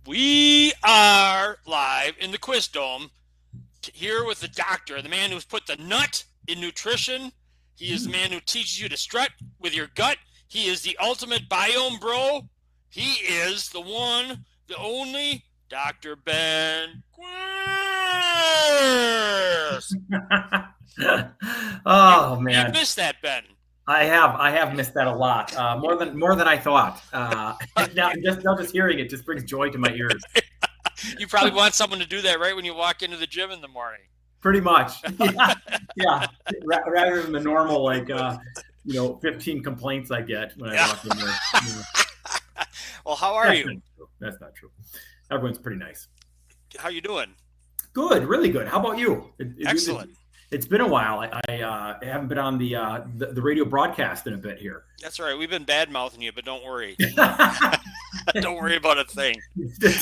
We are live in the Quiz Dome here with the doctor, the man who's put the nut in nutrition. He is the man who teaches you to strut with your gut. He is the ultimate biome bro. He is the one, the only Dr. Ben Quiz. Oh You man, missed that, Ben. I have missed that a lot, more than I thought. Now just hearing it just brings joy to my ears. You probably want someone to do that right when you walk into the gym in the morning. Pretty much, yeah. Rather than the normal 15 complaints I get when I walk in there. Well, how are you? That's not true. Everyone's pretty nice. How you doing? Good, really good. How about you? Excellent. It's been a while. I haven't been on the radio broadcast in a bit here. That's all right. We've been bad mouthing you, but don't worry. Don't worry about a thing.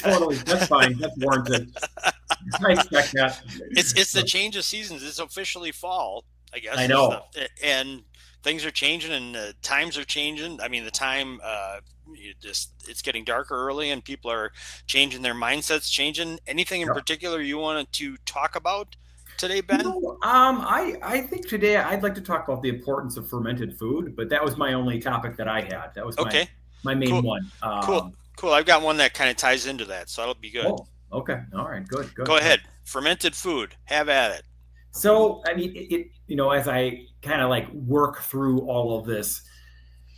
Totally, that's fine. That's warranted. I expect that. It's the change of seasons. It's officially fall, I guess. I know. And things are changing, and times are changing. I mean, the time it's getting darker early, and people are changing their mindsets. Changing. Anything in particular you wanted to talk about today, Ben? I think today I'd like to talk about the importance of fermented food, but that was my only topic that I had. That was my main one. Cool. I've got one that kind of ties into that, so that'll be good. Oh, okay. All right. Good. Go ahead. Fermented food. Have at it. So, I mean, as I kind of work through all of this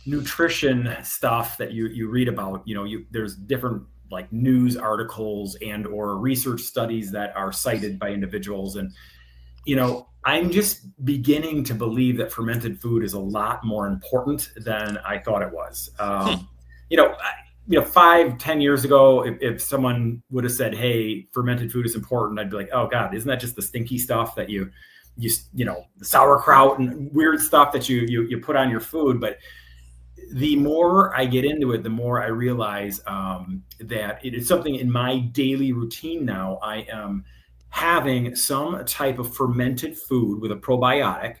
nutrition stuff that you read about, there's different news articles and or research studies that are cited by individuals. And, I'm just beginning to believe that fermented food is a lot more important than I thought it was. 5-10 years ago, if someone would have said, hey, fermented food is important, I'd be like, oh God, isn't that just the stinky stuff that you the sauerkraut and weird stuff that you put on your food? But the more I get into it, the more I realize that it is something in my daily routine now. I am having some type of fermented food with a probiotic,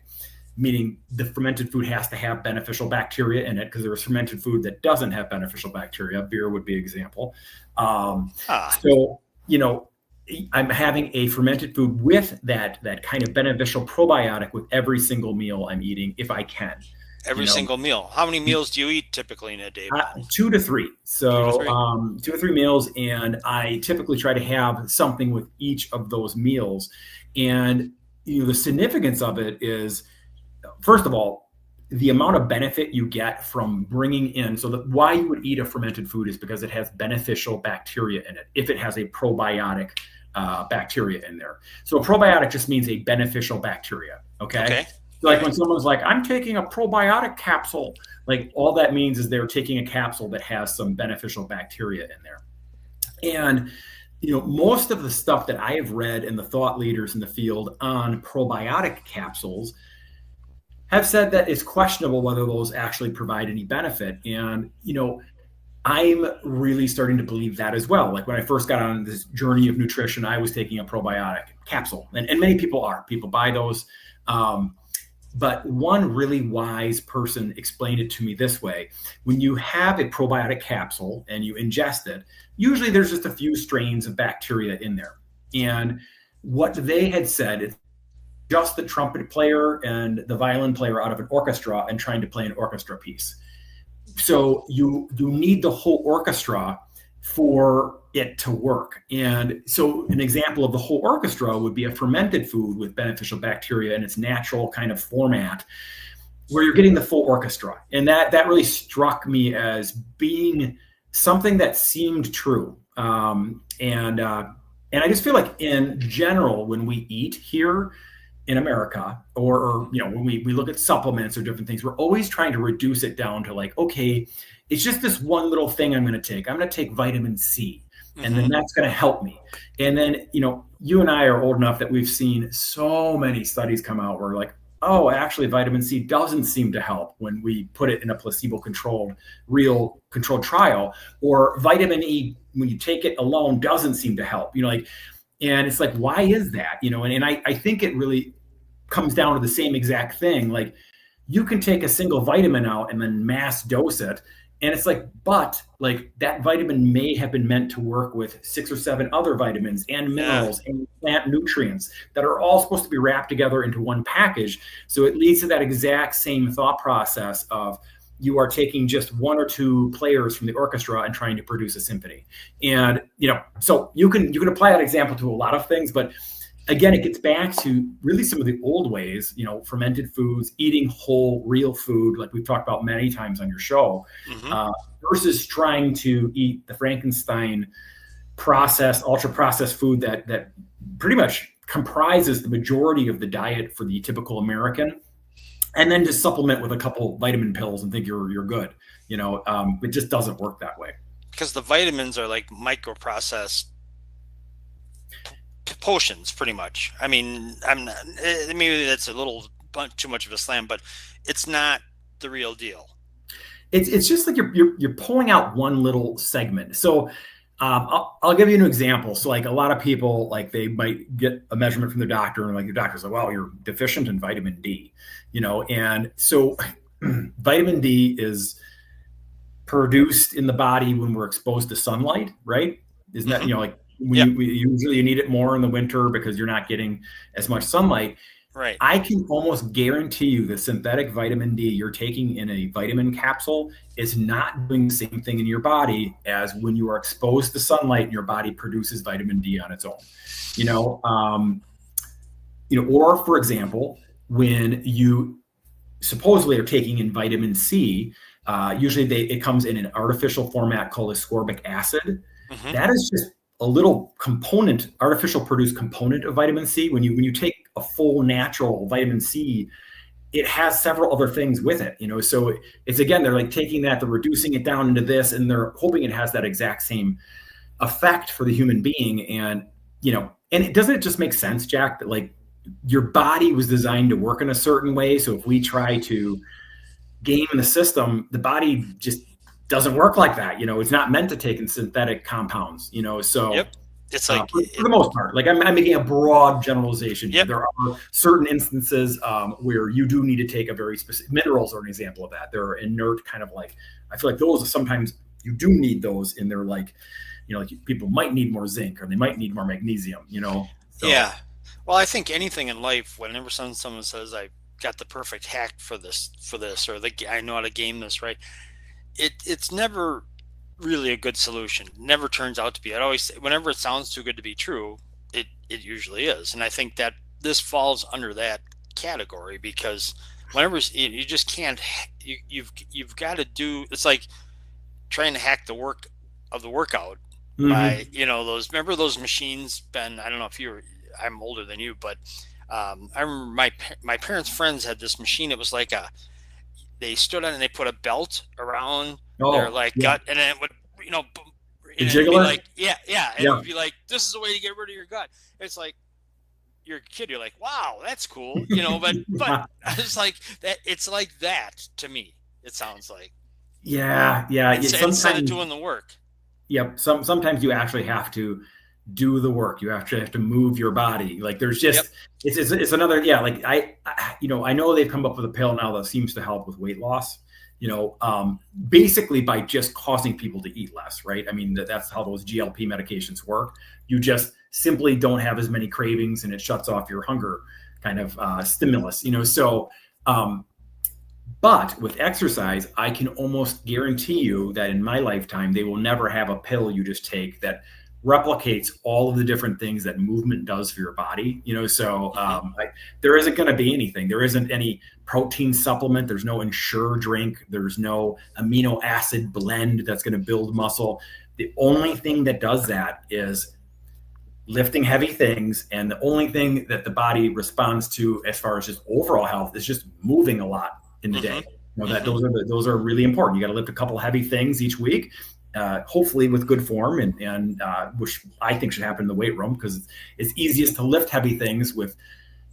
meaning the fermented food has to have beneficial bacteria in it, because there's fermented food that doesn't have beneficial bacteria. Beer would be an example. So, I'm having a fermented food with that kind of beneficial probiotic with every single meal I'm eating, if I can. Every single meal. How many meals do you eat typically in a day? 2 to 3. So 2 to 3 meals, and I typically try to have something with each of those meals. And the significance of it is, first of all, the amount of benefit you get from bringing in. So why you would eat a fermented food is because it has beneficial bacteria in it, if it has a probiotic bacteria in there. So a probiotic just means a beneficial bacteria. Okay. So when someone's like, I'm taking a probiotic capsule, all that means is they're taking a capsule that has some beneficial bacteria in there. And most of the stuff that I have read and the thought leaders in the field on probiotic capsules have said that it's questionable whether those actually provide any benefit. And, I'm really starting to believe that as well. When I first got on this journey of nutrition, I was taking a probiotic capsule, and many people buy those. But one really wise person explained it to me this way: when you have a probiotic capsule and you ingest it, usually there's just a few strains of bacteria in there. And what they had said is just the trumpet player and the violin player out of an orchestra and trying to play an orchestra piece. So you need the whole orchestra for it to work. And so an example of the whole orchestra would be a fermented food with beneficial bacteria in its natural kind of format, where you're getting the full orchestra. And that really struck me as being something that seemed true. And I just feel like in general, when we eat here in America, or when we look at supplements or different things, we're always trying to reduce it down to okay, it's just this one little thing I'm going to take. I'm going to take vitamin C, and then that's going to help me. And then, you and I are old enough that we've seen so many studies come out where oh, actually vitamin C doesn't seem to help when we put it in a placebo-controlled, real controlled trial, or vitamin E, when you take it alone, doesn't seem to help, and it's why is that? And I think it really comes down to the same exact thing. You can take a single vitamin out and then mass dose it, And it's like, but like that vitamin may have been meant to work with 6 or 7 other vitamins and minerals and plant nutrients that are all supposed to be wrapped together into one package. So it leads to that exact same thought process of you are taking just 1 or 2 players from the orchestra and trying to produce a symphony. And, so you can apply that example to a lot of things, but again, it gets back to really some of the old ways, fermented foods, eating whole, real food, like we've talked about many times on your show, versus trying to eat the Frankenstein processed, ultra processed food that pretty much comprises the majority of the diet for the typical American, and then just supplement with a couple vitamin pills and think you're good. It just doesn't work that way. Because the vitamins are like microprocessed potions, pretty much. I mean, maybe that's a little too much of a slam, but it's not the real deal. It's just like you're pulling out one little segment. So I'll give you an example. So like a lot of people, like they might get a measurement from their doctor, and like your doctor's like, "Well, you're deficient in vitamin D," and so vitamin D is produced in the body when we're exposed to sunlight, right? Isn't that like usually you need it more in the winter because you're not getting as much sunlight. Right. I can almost guarantee you the synthetic vitamin D you're taking in a vitamin capsule is not doing the same thing in your body as when you are exposed to sunlight and your body produces vitamin D on its own. Or for example, when you supposedly are taking in vitamin C, usually it comes in an artificial format called ascorbic acid. That is just a little component, artificial produced component of vitamin C. When you take a full natural vitamin C, it has several other things with it, so it's, again, they're like taking that, they're reducing it down into this, and they're hoping it has that exact same effect for the human being. And and it doesn't just make sense, Jack, that like your body was designed to work in a certain way. So if we try to game the system, the body just doesn't work like that. It's not meant to take in synthetic compounds, so yep. It's like for the most part, like I'm making a broad generalization. Yep. There are certain instances where you do need to take a very specific, minerals are an example of that. They're inert, kind of like, I feel like those are sometimes you do need those in there. Like, like people might need more zinc or they might need more magnesium, So. Yeah. Well, I think anything in life, whenever someone says I got the perfect hack for this, or I know how to game this, right? It's never really a good solution. Never turns out to be. I always say, whenever it sounds too good to be true, it usually is. And I think that this falls under that category, because whenever you just can't, you've got to do. It's like trying to hack the work of the workout by remember those machines, Ben? I don't know if I'm older than you, but I remember my parents' friends had this machine. It was like they stood on and they put a belt around their gut, and then it would, it'd be like, it would be like, this is a way to get rid of your gut. It's like, you're a kid, you're like, wow, that's cool, but it's like that. It's like that to me. It sounds like, instead of doing the work. Yep. Sometimes you actually have to do the work. You actually have to move your body. Like there's just, it's another, like I know they've come up with a pill now that seems to help with weight loss, basically by just causing people to eat less, right? I mean, that's how those GLP medications work. You just simply don't have as many cravings and it shuts off your hunger kind of stimulus, so, but with exercise, I can almost guarantee you that in my lifetime, they will never have a pill you just take that replicates all of the different things that movement does for your body, so there isn't going to be anything. There isn't any protein supplement. There's no Ensure drink. There's no amino acid blend that's going to build muscle. The only thing that does that is lifting heavy things. And the only thing that the body responds to as far as just overall health is just moving a lot in the day. That those are really important. You got to lift a couple heavy things each week. Hopefully with good form, and which I think should happen in the weight room, because it's easiest to lift heavy things with,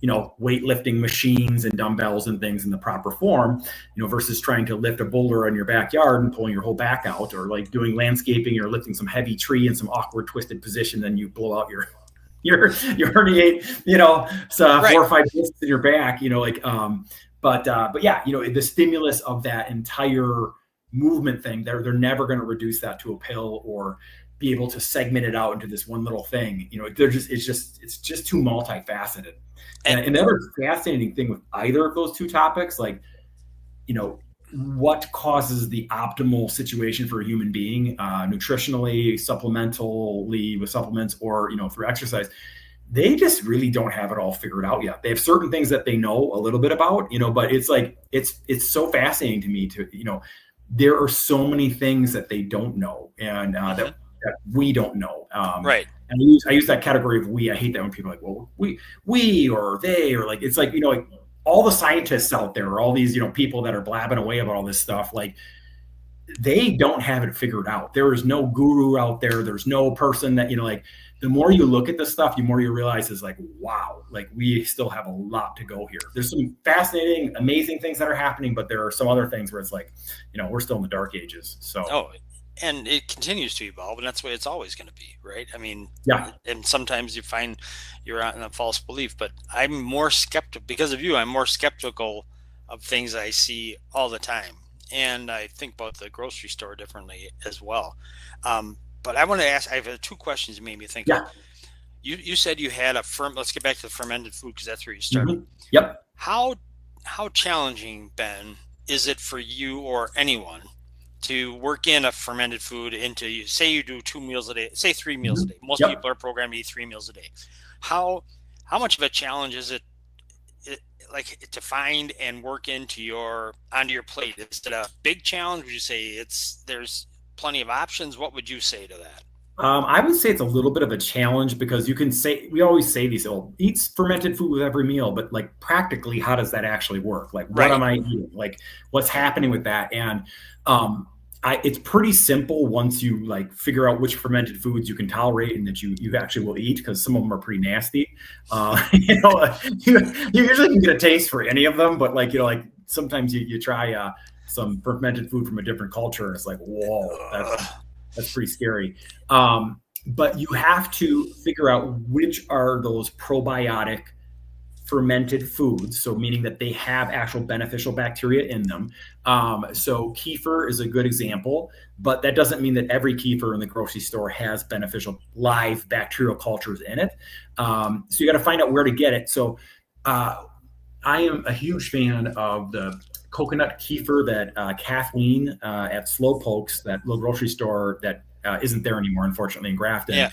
weightlifting machines and dumbbells and things in the proper form, versus trying to lift a boulder in your backyard and pulling your whole back out, or like doing landscaping or lifting some heavy tree in some awkward twisted position. Then you blow out your herniate, so 4 or 5 discs in your back, but yeah, the stimulus of that entire movement thing. They're never going to reduce that to a pill or be able to segment it out into this one little thing. It's just too multifaceted. And the other fascinating thing with either of those two topics, like, what causes the optimal situation for a human being, nutritionally, supplementally with supplements, or, through exercise, they just really don't have it all figured out yet. They have certain things that they know a little bit about, but it's like, it's so fascinating to me there are so many things that they don't know, and that we don't know. Right. And I use that category of we. I hate that when people are like, well, we or they, or like, it's like, like all the scientists out there, all these, people that are blabbing away about all this stuff, like, they don't have it figured out. There is no guru out there. There's no person that, like, the more you look at this stuff, the more you realize is like, wow, like, we still have a lot to go here. There's some fascinating, amazing things that are happening, but there are some other things where it's like, we're still in the dark ages. So, and it continues to evolve, and that's the way it's always going to be, right? I mean, yeah. And sometimes you find you're out in a false belief, but I'm more skeptical because of you. I'm more skeptical of things I see all the time. And I think about the grocery store differently as well. But I want to ask, I have two questions you made me think of. You said you had let's get back to the fermented food, because that's where you started. Mm-hmm. Yep. How challenging, Ben, is it for you or anyone to work in a fermented food into, say you do 2 meals a day, say 3 meals a day. Most people are programmed to eat 3 meals a day. How much of a challenge is it like to find and work onto your plate? Is it a big challenge? Would you say there's plenty of options? What would you say to that? I would say it's a little bit of a challenge, because we always say these, eat fermented food with every meal, but like, practically, how does that actually work? Like, what am I eating? Like, what's happening with that? And it's pretty simple once you like figure out which fermented foods you can tolerate and that you actually will eat, because some of them are pretty nasty. You usually can get a taste for any of them, but like, like sometimes you try some fermented food from a different culture, and it's like, whoa, that's pretty scary. But you have to figure out which are those probiotic fermented foods, so meaning that they have actual beneficial bacteria in them. So kefir is a good example, but that doesn't mean that every kefir in the grocery store has beneficial live bacterial cultures in it. So you got to find out where to get it. So I am a huge fan of the coconut kefir that Kathleen at Slowpokes, that little grocery store that isn't there anymore, unfortunately, in Grafton. Yeah.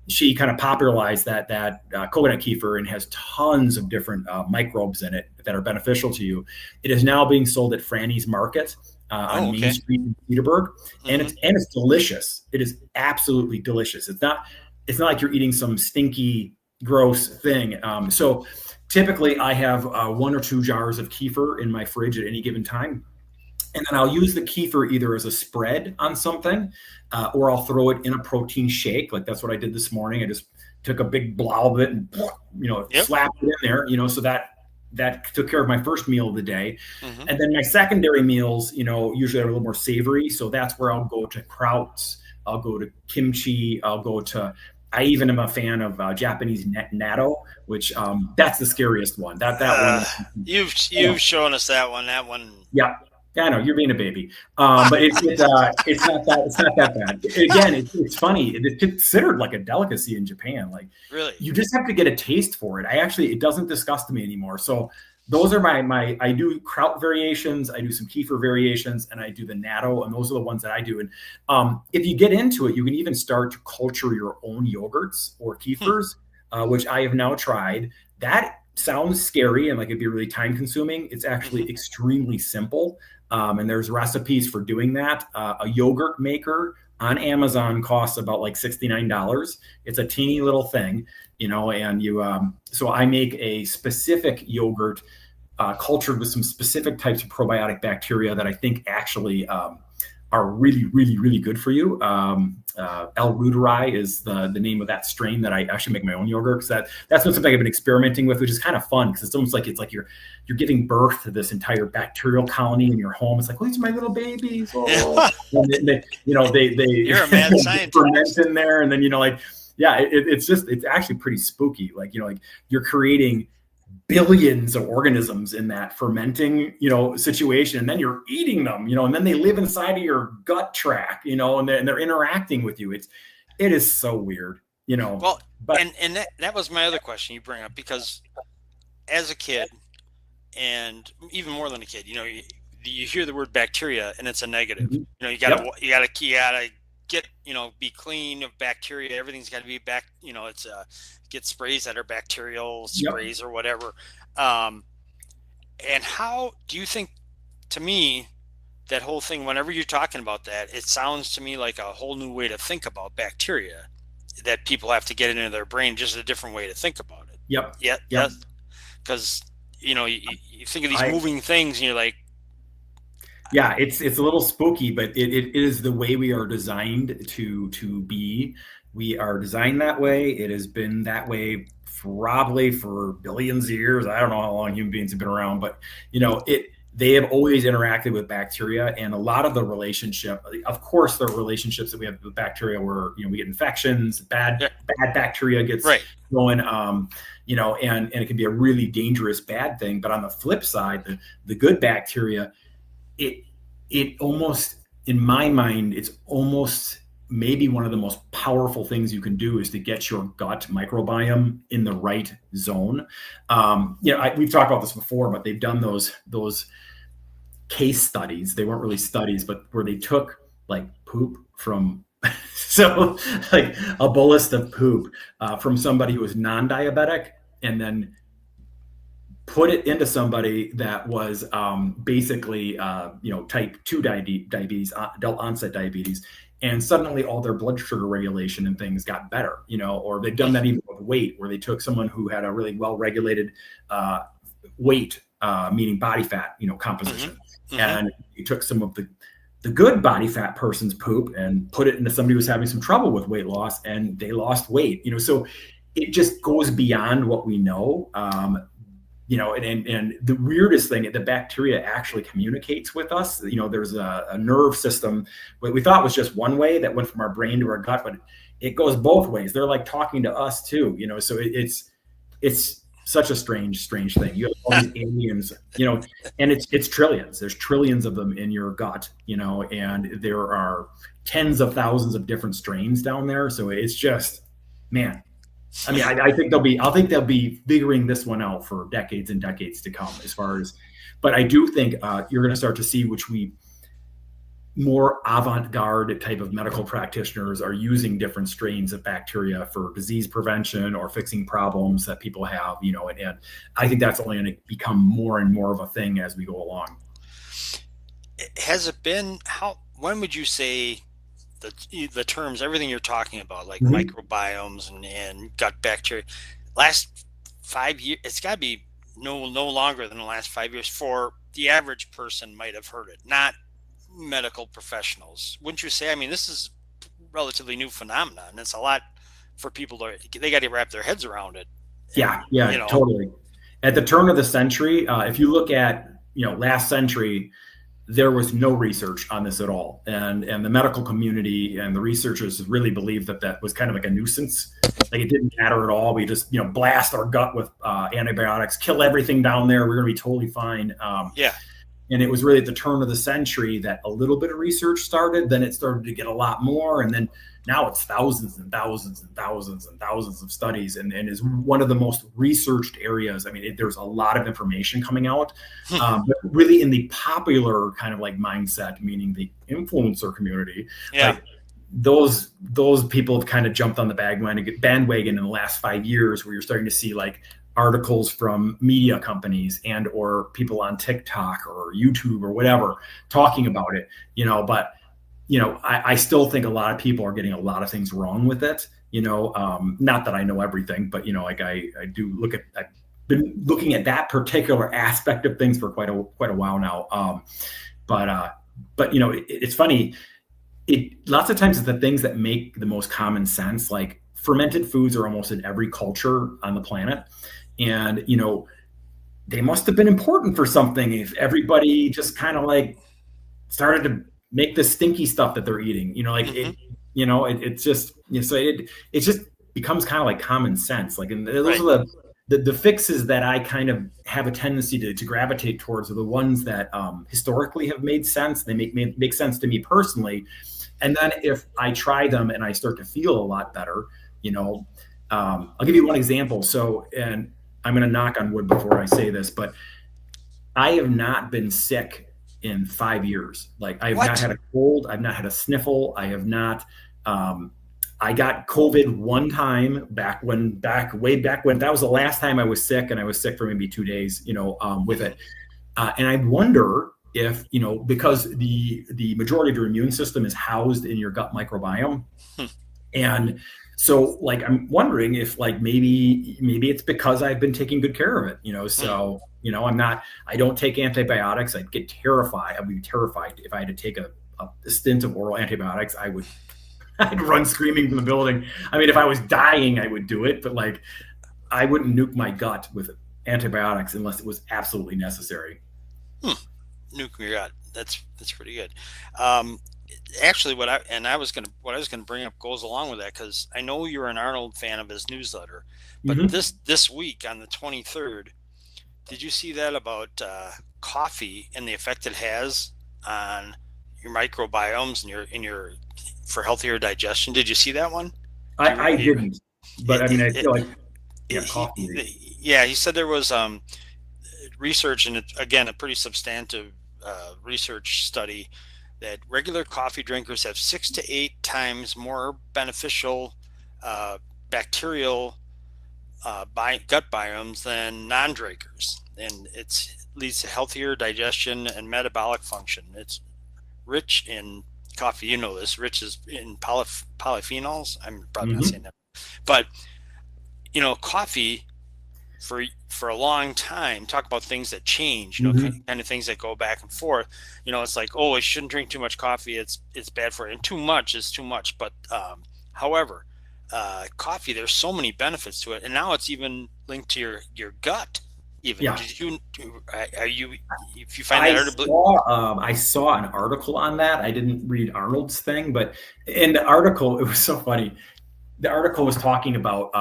She kind of popularized that coconut kefir, and has tons of different microbes in it that are beneficial to you. It is now being sold at Franny's Market on Main Street in Peterborough, and it's delicious. It is absolutely delicious. It's not like you're eating some stinky, gross thing. So typically, I have 1 or 2 jars of kefir in my fridge at any given time. And then I'll use the kefir either as a spread on something, or I'll throw it in a protein shake. Like, that's what I did this morning. I just took a big blob of it and, slapped it in there, so that took care of my first meal of the day. Mm-hmm. And then my secondary meals, usually are a little more savory. So that's where I'll go to krauts. I'll go to kimchi. I even am a fan of Japanese natto, which that's the scariest one. That one. You've shown us that one. That one. Yeah. I know you're being a baby, but it's not that bad. Again, it's funny. It's considered like a delicacy in Japan. Like, really, you just have to get a taste for it. It doesn't disgust me anymore. So those are my. I do kraut variations. I do some kefir variations, and I do the natto, and those are the ones that I do. And if you get into it, you can even start to culture your own yogurts or kefirs, which I have now tried. That sounds scary and like it'd be really time consuming. It's actually extremely simple. And there's recipes for doing that. A yogurt maker on Amazon costs about like $69. It's a teeny little thing, and so I make a specific yogurt cultured with some specific types of probiotic bacteria that I think actually are really, really, really good for you. L. reuteri is the name of that strain that I actually make my own yogurt, because that's been something I've been experimenting with, which is kind of fun, because it's almost like you're giving birth to this entire bacterial colony in your home. It's like, these are my little babies. Oh. they you're a mad scientist. Ferment in there, and then it's actually pretty spooky. Like you're creating billions of organisms in that fermenting, situation, and then you're eating them, and then they live inside of your gut tract, and they're interacting with you. It is so weird, Well, but and that was my other question you bring up, because as a kid, and even more than a kid, you hear the word bacteria and it's a negative. Mm-hmm. You gotta get, be clean of bacteria. Everything's got to be it's get sprays that are bacterial sprays or whatever. And how do you think, to me, that whole thing, whenever you're talking about that, it sounds to me like a whole new way to think about bacteria that people have to get into their brain, just a different way to think about it. Yep. Because, you think of these moving things and you're like, yeah, it's a little spooky, but it is the way we are designed to be. We are designed that way. It has been that way probably for billions of years. I don't know how long human beings have been around, but they have always interacted with bacteria, and a lot of the relationship, of course, there are relationships that we have with bacteria where we get infections, bad bacteria gets going, and it can be a really dangerous bad thing. But on the flip side, the good bacteria, it almost, in my mind, it's almost maybe one of the most powerful things you can do is to get your gut microbiome in the right zone. We've talked about this before, but they've done those case studies. They weren't really studies, but where they took like poop from so like a bolus of poop from somebody who was non-diabetic, and then put it into somebody that was basically type 2 diabetes, adult onset diabetes, and suddenly all their blood sugar regulation and things got better, or they've done that even with weight, where they took someone who had a really well-regulated weight, meaning body fat, composition, and you took some of the good body fat person's poop and put it into somebody who was having some trouble with weight loss, and they lost weight, so it just goes beyond what we know. And the weirdest thing, the bacteria actually communicates with us. There's a nerve system, what we thought was just one way that went from our brain to our gut, but it goes both ways. They're like talking to us too, so it's such a strange thing. You have all these aliens, and it's trillions. There's trillions of them in your gut, and there are tens of thousands of different strains down there. So it's just, man. I mean, I think they'll be figuring this one out for decades and decades to come. But I do think you're going to start to see more avant-garde type of medical practitioners are using different strains of bacteria for disease prevention or fixing problems that people have. And I think that's only going to become more and more of a thing as we go along. Has it been when would you say the terms, everything you're talking about, like microbiomes and gut bacteria, last 5 years, it's got to be no longer than the last 5 years for the average person might have heard it, not medical professionals. Wouldn't you say? I mean, this is relatively new phenomenon, and it's a lot for people they got to wrap their heads around it. Yeah, totally. At the turn of the century, if you look at, last century, there was no research on this at all. And the medical community and the researchers really believed that was kind of like a nuisance. Like it didn't matter at all. We just, blast our gut with antibiotics, kill everything down there. We're going to be totally fine. And it was really at the turn of the century that a little bit of research started. Then it started to get a lot more. And then now it's thousands and thousands and thousands and thousands of studies, and is one of the most researched areas. I mean, there's a lot of information coming out, but really in the popular kind of like mindset, meaning the influencer community, like those people have kind of jumped on the bandwagon in the last 5 years, where you're starting to see like articles from media companies and or people on TikTok or YouTube or whatever talking about it, but I still think a lot of people are getting a lot of things wrong with it. Not that I know everything, but like I do I've been looking at that particular aspect of things for quite a while now. But it's funny. Lots of times it's the things that make the most common sense. Like fermented foods are almost in every culture on the planet, and they must have been important for something. If everybody just kind of like started to make the stinky stuff that they're eating, it just, so it just becomes kind of like common sense. Like, and those are the fixes that I kind of have a tendency to gravitate towards are the ones that historically have made sense. They make sense to me personally. And then if I try them and I start to feel a lot better, I'll give you one example. So, and I'm going to knock on wood before I say this, but I have not been sick in 5 years. Like I have not had a cold. I've not had a sniffle. I have not, I got COVID one time way back when that was the last time I was sick, and I was sick for maybe 2 days, with it. And I wonder if, because the majority of your immune system is housed in your gut microbiome. And so like, I'm wondering if like, maybe it's because I've been taking good care of it, so, I don't take antibiotics. I'd get terrified. I'd be terrified if I had to take a stint of oral antibiotics. I'd run screaming from the building. I mean, if I was dying, I would do it, but like, I wouldn't nuke my gut with antibiotics unless it was absolutely necessary. Nuke your gut. That's pretty good. Actually, what I was gonna bring up goes along with that, because I know you're an Arnold fan of his newsletter, but this week on the 23rd, did you see that about coffee and the effect it has on your microbiomes and your for healthier digestion? Did you see that one? I didn't, but I mean, I feel like coffee. He said there was research, and again, a pretty substantive research study, that regular coffee drinkers have 6 to 8 times more beneficial bacterial gut biomes than non-drinkers, and it leads to healthier digestion and metabolic function. It's rich in coffee, rich is in polyphenols. I'm probably not saying that, but coffee for a long time, talk about things that change, kind of things that go back and forth. It's like, oh, I shouldn't drink too much coffee. It's bad for it. And too much is too much. But however, coffee, there's so many benefits to it, and now it's even linked to your gut. Even did you if you find that article? I saw an article on that. I didn't read Arnold's thing, but in the article, it was so funny. The article was talking about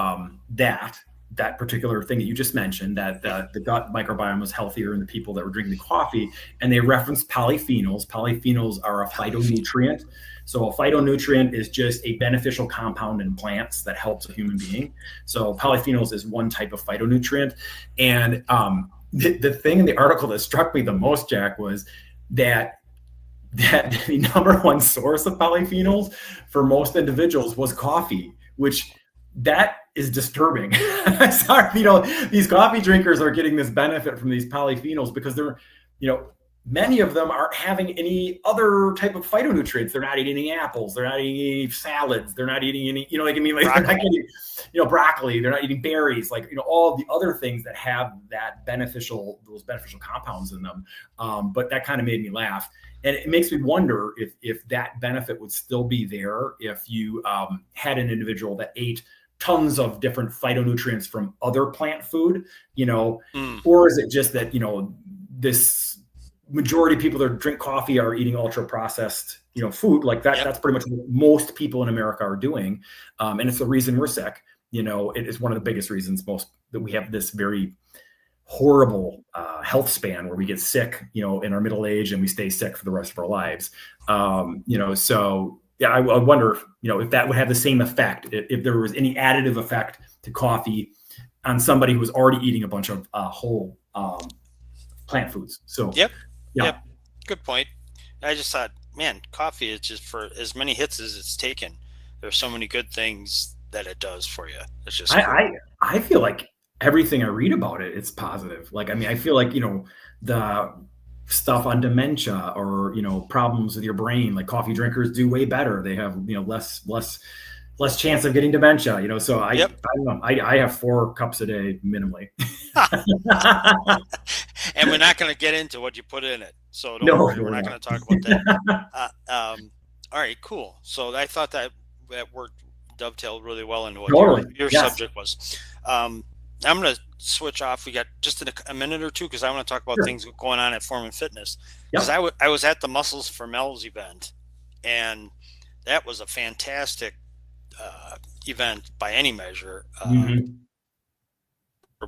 that particular thing that you just mentioned, that the gut microbiome was healthier in the people that were drinking the coffee, and they referenced polyphenols. Polyphenols are a phytonutrient. So a phytonutrient is just a beneficial compound in plants that helps a human being. So polyphenols is one type of phytonutrient. And the thing in the article that struck me the most, Jack, was that the number one source of polyphenols for most individuals was coffee, which that is disturbing. Sorry, these coffee drinkers are getting this benefit from these polyphenols because they're, many of them aren't having any other type of phytonutrients. They're not eating any apples. They're not eating any salads. They're not eating any, they're not getting, broccoli. They're not eating berries, all the other things that have those beneficial compounds in them. But that kind of made me laugh. And it makes me wonder if that benefit would still be there if you had an individual that ate tons of different phytonutrients from other plant food, or is it just that, this majority of people that drink coffee are eating ultra processed, food like that. Yep. That's pretty much what most people in America are doing. And it's the reason we're sick. It is one of the biggest reasons that we have this very horrible health span where we get sick, in our middle age, and we stay sick for the rest of our lives. So yeah, I wonder, if that would have the same effect, if there was any additive effect to coffee on somebody who was already eating a bunch of whole plant foods. So Yep. Good point. I just thought, man, coffee is just, for as many hits as it's taken, there's so many good things that it does for you. It's just I feel like everything I read about it, it's positive. Like, I mean, I feel like, the stuff on dementia or, problems with your brain, like coffee drinkers do way better. They have, less chance of getting dementia, so I don't know. I have 4 cups a day minimally. And we're not going to get into what you put in it. So don't worry, we're not going to talk about that. All right, cool. So I thought that worked, dovetailed really well into what your subject was. I'm going to switch off. We got just a minute or two, because I want to talk about things going on at Form and Fitness. Because I was at the Muscles for Mel's event, and that was a fantastic event by any measure.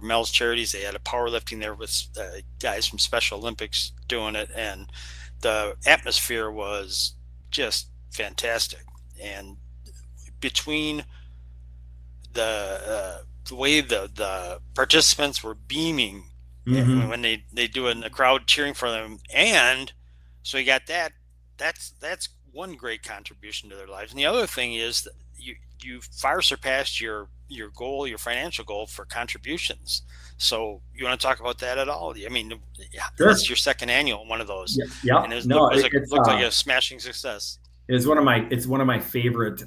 Mel's Charities. They had a powerlifting there with guys from Special Olympics doing it, and the atmosphere was just fantastic. And between the way the participants were beaming when they do it in the crowd cheering for them, and so you got that's one great contribution to their lives. And the other thing is that you far surpassed your goal, your financial goal for contributions. So you want to talk about that at all? I mean, Sure. It's your second annual one of those. Yeah. And it looked like a smashing success. It's one of my favorite.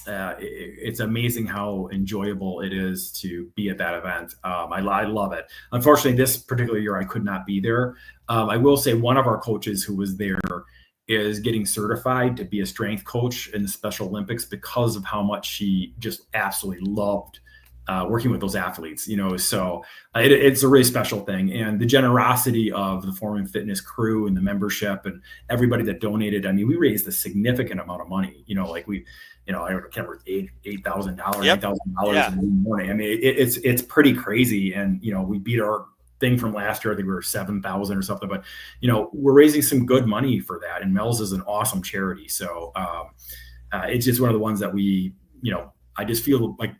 It's amazing how enjoyable it is to be at that event. I love it. Unfortunately, this particular year I could not be there. I will say one of our coaches who was there is getting certified to be a strength coach in the Special Olympics because of how much she just absolutely loved working with those athletes, so it's a really special thing. And the generosity of the Foreman Fitness crew and the membership and everybody that donated. I mean, we raised a significant amount of money, I can't remember $8,000, $8,000 in the morning. I mean, it's pretty crazy. And, we beat our thing from last year. I think we were 7,000 or something, but we're raising some good money for that. And Mel's is an awesome charity. So it's just one of the ones that we, I just feel like,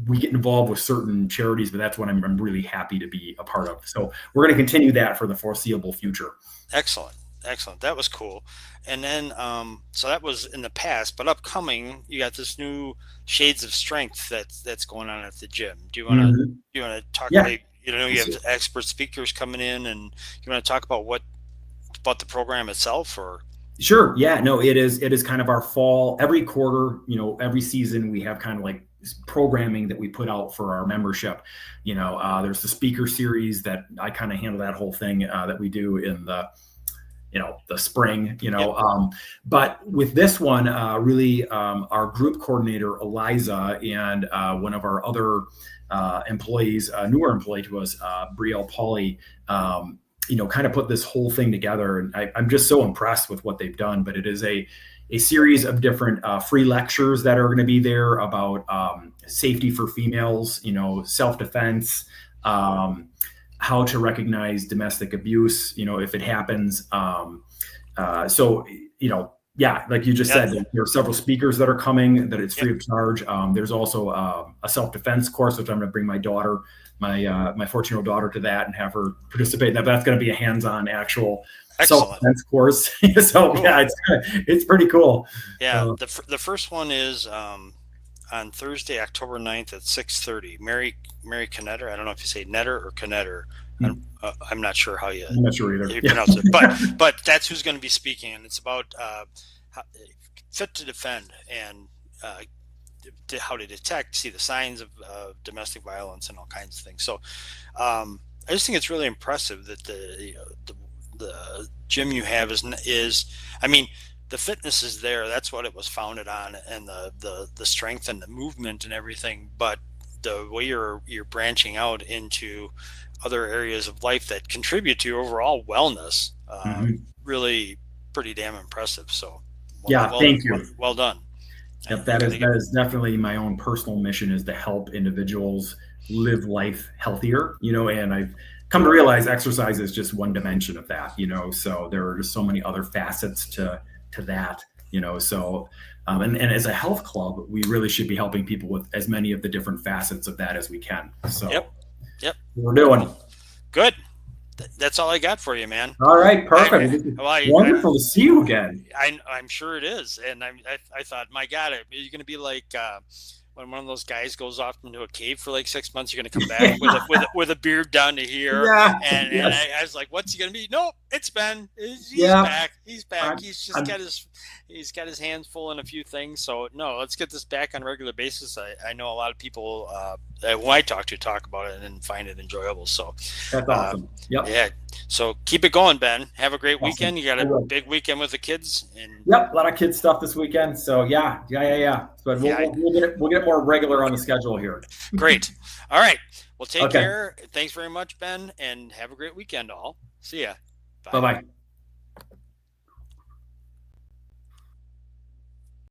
we get involved with certain charities, but that's what I'm really happy to be a part of. So we're going to continue that for the foreseeable future. Excellent. That was cool. And then, so that was in the past, but upcoming, you got this new Shades of Strength that's going on at the gym. Do you want to talk about, you have expert speakers coming in, and you want to talk about about the program itself, or? Sure. Yeah, no, it is kind of our fall every quarter, every season we have kind of like programming that we put out for our membership. There's the speaker series that I kind of handle that whole thing that we do in the spring, but with this one, really, our group coordinator, Eliza, and one of our other employees, a newer employee to us, Brielle Pauly, kind of put this whole thing together. And I'm just so impressed with what they've done, but it is a series of different free lectures that are going to be there about safety for females, self-defense, how to recognize domestic abuse, if it happens. Like you just said, there are several speakers that are coming, that it's free of charge. There's also a self-defense course, which I'm going to bring my daughter, my 14-year-old daughter, to that and have her participate in that. But that's going to be a hands-on actual self-defense course. So cool. Yeah, it's pretty cool. Yeah. The first one is on Thursday, October 9th at 6:30. Mary Knetter. I don't know if you say Netter or Knetter. I'm not sure how I'm not sure either. You pronounce it, but that's who's going to be speaking, and it's about Fit to Defend and how to detect, see the signs of domestic violence and all kinds of things. So I just think it's really impressive that the gym you have is I mean, the fitness is there. That's what it was founded on, and the strength and the movement and everything. But the way you're branching out into other areas of life that contribute to your overall wellness, really pretty damn impressive. So thank you. Well done. Yep, that is definitely my own personal mission, is to help individuals live life healthier, and I've come to realize exercise is just one dimension of that, so there are just so many other facets to that, so and as a health club, we really should be helping people with as many of the different facets of that as we can. So yep, we're doing good. That's all I got for you, man. All right, perfect. Wonderful to see you again. I'm sure it is, and I thought, my God, are you going to be like when one of those guys goes off into a cave for like 6 months? You're going to come back with a beard down to here, and I was like, what's he going to be? Nope, it's Ben. He's back. He's back. He's got his hands full in a few things. So no, let's get this back on a regular basis. I know a lot of people who I talk about it and find it enjoyable. So that's awesome. Yeah. So keep it going, Ben. Have a great weekend. You got a big weekend with the kids. And a lot of kids stuff this weekend. So yeah. But we'll get more regular on the schedule here. Great. All right. Well, take care. Thanks very much, Ben, and have a great weekend, all. See ya. Bye-bye.